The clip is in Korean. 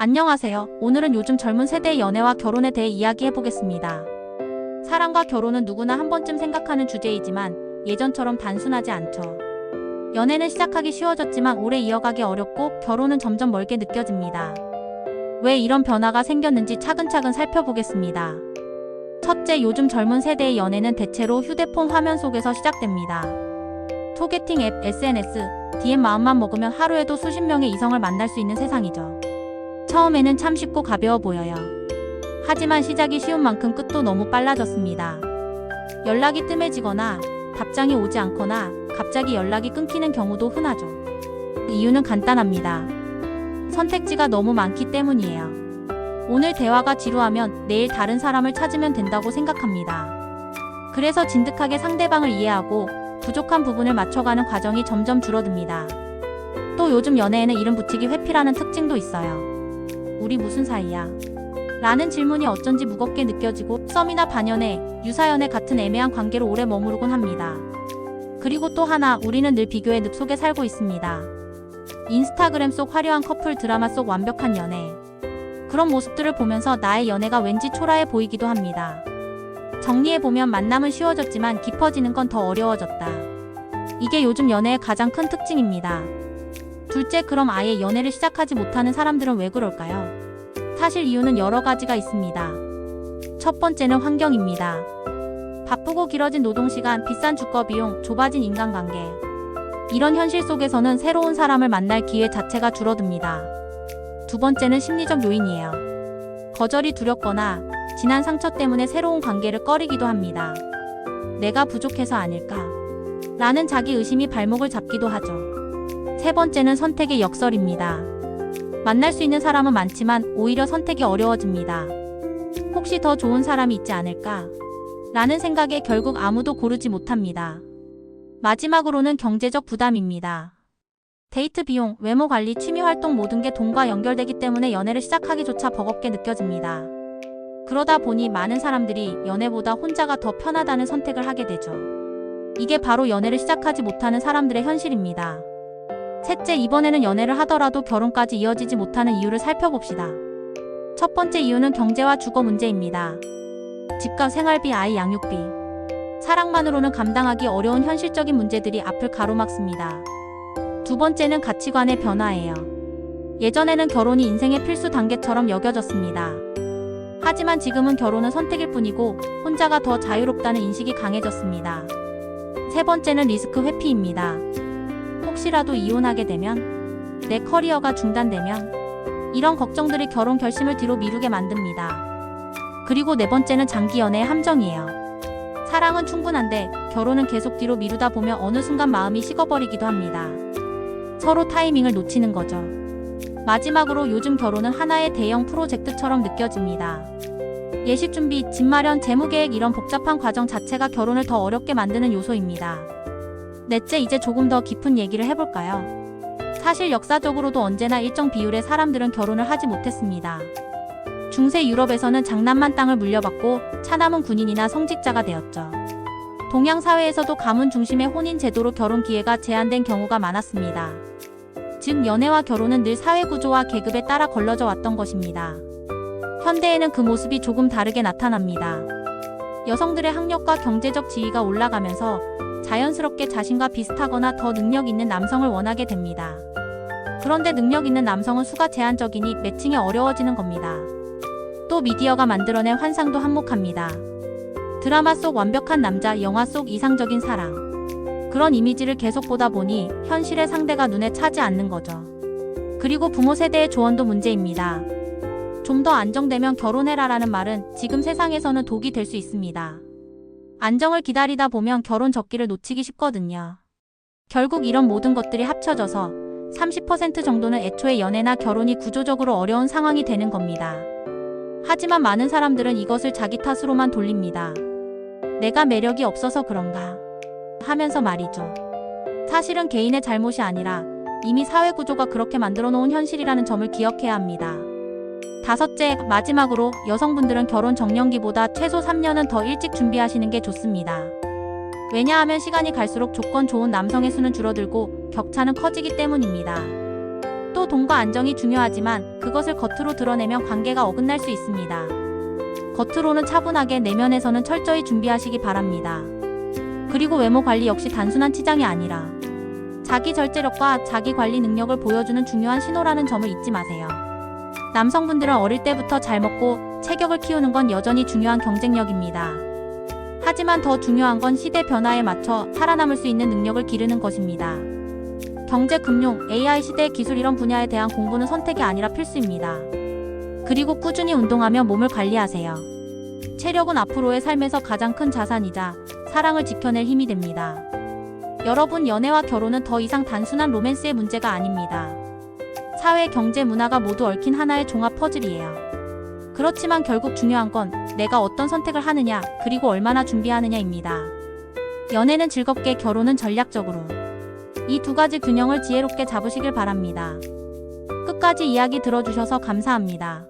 안녕하세요. 오늘은 요즘 젊은 세대의 연애와 결혼에 대해 이야기해보겠습니다. 사랑과 결혼은 누구나 한 번쯤 생각하는 주제이지만 예전처럼 단순하지 않죠. 연애는 시작하기 쉬워졌지만 오래 이어가기 어렵고 결혼은 점점 멀게 느껴집니다. 왜 이런 변화가 생겼는지 차근차근 살펴보겠습니다. 첫째, 요즘 젊은 세대의 연애는 대체로 휴대폰 화면 속에서 시작됩니다. 소개팅 앱, SNS, DM 마음만 먹으면 하루에도 수십 명의 이성을 만날 수 있는 세상이죠. 처음에는 참 쉽고 가벼워 보여요. 하지만 시작이 쉬운 만큼 끝도 너무 빨라졌습니다. 연락이 뜸해지거나 답장이 오지 않거나 갑자기 연락이 끊기는 경우도 흔하죠. 이유는 간단합니다. 선택지가 너무 많기 때문이에요. 오늘 대화가 지루하면 내일 다른 사람을 찾으면 된다고 생각합니다. 그래서 진득하게 상대방을 이해하고 부족한 부분을 맞춰가는 과정이 점점 줄어듭니다. 또 요즘 연애에는 이름 붙이기 회피라는 특징도 있어요. 우리 무슨 사이야? 라는 질문이 어쩐지 무겁게 느껴지고 썸이나 반연애, 유사연애 같은 애매한 관계로 오래 머무르곤 합니다. 그리고 또 하나, 우리는 늘 비교의 늪 속에 살고 있습니다. 인스타그램 속 화려한 커플, 드라마 속 완벽한 연애. 그런 모습들을 보면서 나의 연애가 왠지 초라해 보이기도 합니다. 정리해보면 만남은 쉬워졌지만 깊어지는 건 더 어려워졌다. 이게 요즘 연애의 가장 큰 특징입니다. 둘째, 그럼 아예 연애를 시작하지 못하는 사람들은 왜 그럴까요? 사실 이유는 여러 가지가 있습니다. 첫 번째는 환경입니다. 바쁘고 길어진 노동시간, 비싼 주거 비용, 좁아진 인간관계. 이런 현실 속에서는 새로운 사람을 만날 기회 자체가 줄어듭니다. 두 번째는 심리적 요인이에요. 거절이 두렵거나 지난 상처 때문에 새로운 관계를 꺼리기도 합니다. 내가 부족해서 아닐까? 라는 자기 의심이 발목을 잡기도 하죠. 세 번째는 선택의 역설입니다. 만날 수 있는 사람은 많지만 오히려 선택이 어려워집니다. 혹시 더 좋은 사람이 있지 않을까? 라는 생각에 결국 아무도 고르지 못합니다. 마지막으로는 경제적 부담입니다. 데이트 비용, 외모 관리, 취미 활동 모든 게 돈과 연결되기 때문에 연애를 시작하기조차 버겁게 느껴집니다. 그러다 보니 많은 사람들이 연애보다 혼자가 더 편하다는 선택을 하게 되죠. 이게 바로 연애를 시작하지 못하는 사람들의 현실입니다. 셋째, 이번에는 연애를 하더라도 결혼까지 이어지지 못하는 이유를 살펴봅시다. 첫 번째 이유는 경제와 주거 문제입니다. 집값, 생활비, 아이 양육비. 사랑만으로는 감당하기 어려운 현실적인 문제들이 앞을 가로막습니다. 두 번째는 가치관의 변화예요. 예전에는 결혼이 인생의 필수 단계처럼 여겨졌습니다. 하지만 지금은 결혼은 선택일 뿐이고 혼자가 더 자유롭다는 인식이 강해졌습니다. 세 번째는 리스크 회피입니다. 혹시라도 이혼하게 되면, 내 커리어가 중단되면, 이런 걱정들이 결혼 결심을 뒤로 미루게 만듭니다. 그리고 네 번째는 장기 연애의 함정이에요. 사랑은 충분한데 결혼은 계속 뒤로 미루다 보면 어느 순간 마음이 식어버리기도 합니다. 서로 타이밍을 놓치는 거죠. 마지막으로 요즘 결혼은 하나의 대형 프로젝트처럼 느껴집니다. 예식 준비, 집 마련, 재무 계획, 이런 복잡한 과정 자체가 결혼을 더 어렵게 만드는 요소입니다. 넷째, 이제 조금 더 깊은 얘기를 해볼까요? 사실 역사적으로도 언제나 일정 비율의 사람들은 결혼을 하지 못했습니다. 중세 유럽에서는 장남만 땅을 물려받고 차남은 군인이나 성직자가 되었죠. 동양 사회에서도 가문 중심의 혼인 제도로 결혼 기회가 제한된 경우가 많았습니다. 즉, 연애와 결혼은 늘 사회 구조와 계급에 따라 걸러져 왔던 것입니다. 현대에는 그 모습이 조금 다르게 나타납니다. 여성들의 학력과 경제적 지위가 올라가면서 자연스럽게 자신과 비슷하거나 더 능력 있는 남성을 원하게 됩니다. 그런데 능력 있는 남성은 수가 제한적이니 매칭이 어려워지는 겁니다. 또 미디어가 만들어낸 환상도 한몫합니다. 드라마 속 완벽한 남자, 영화 속 이상적인 사랑. 그런 이미지를 계속 보다 보니 현실의 상대가 눈에 차지 않는 거죠. 그리고 부모 세대의 조언도 문제입니다. 좀 더 안정되면 결혼해라라는 말은 지금 세상에서는 독이 될 수 있습니다. 안정을 기다리다 보면 결혼 적기를 놓치기 쉽거든요. 결국 이런 모든 것들이 합쳐져서 30% 정도는 애초에 연애나 결혼이 구조적으로 어려운 상황이 되는 겁니다. 하지만 많은 사람들은 이것을 자기 탓으로만 돌립니다. 내가 매력이 없어서 그런가 하면서 말이죠. 사실은 개인의 잘못이 아니라 이미 사회 구조가 그렇게 만들어 놓은 현실이라는 점을 기억해야 합니다. 다섯째, 마지막으로 여성분들은 결혼 정년기보다 최소 3년은 더 일찍 준비하시는 게 좋습니다. 왜냐하면 시간이 갈수록 조건 좋은 남성의 수는 줄어들고 격차는 커지기 때문입니다. 또 돈과 안정이 중요하지만 그것을 겉으로 드러내면 관계가 어긋날 수 있습니다. 겉으로는 차분하게 내면에서는 철저히 준비하시기 바랍니다. 그리고 외모 관리 역시 단순한 치장이 아니라 자기 절제력과 자기 관리 능력을 보여주는 중요한 신호라는 점을 잊지 마세요. 남성분들은 어릴 때부터 잘 먹고 체격을 키우는 건 여전히 중요한 경쟁력입니다. 하지만 더 중요한 건 시대 변화에 맞춰 살아남을 수 있는 능력을 기르는 것입니다. 경제, 금융, AI 시대 기술 이런 분야에 대한 공부는 선택이 아니라 필수입니다. 그리고 꾸준히 운동하며 몸을 관리하세요. 체력은 앞으로의 삶에서 가장 큰 자산이자 사랑을 지켜낼 힘이 됩니다. 여러분, 연애와 결혼은 더 이상 단순한 로맨스의 문제가 아닙니다. 사회, 경제, 문화가 모두 얽힌 하나의 종합 퍼즐이에요. 그렇지만 결국 중요한 건 내가 어떤 선택을 하느냐, 그리고 얼마나 준비하느냐입니다. 연애는 즐겁게, 결혼은 전략적으로. 이 두 가지 균형을 지혜롭게 잡으시길 바랍니다. 끝까지 이야기 들어주셔서 감사합니다.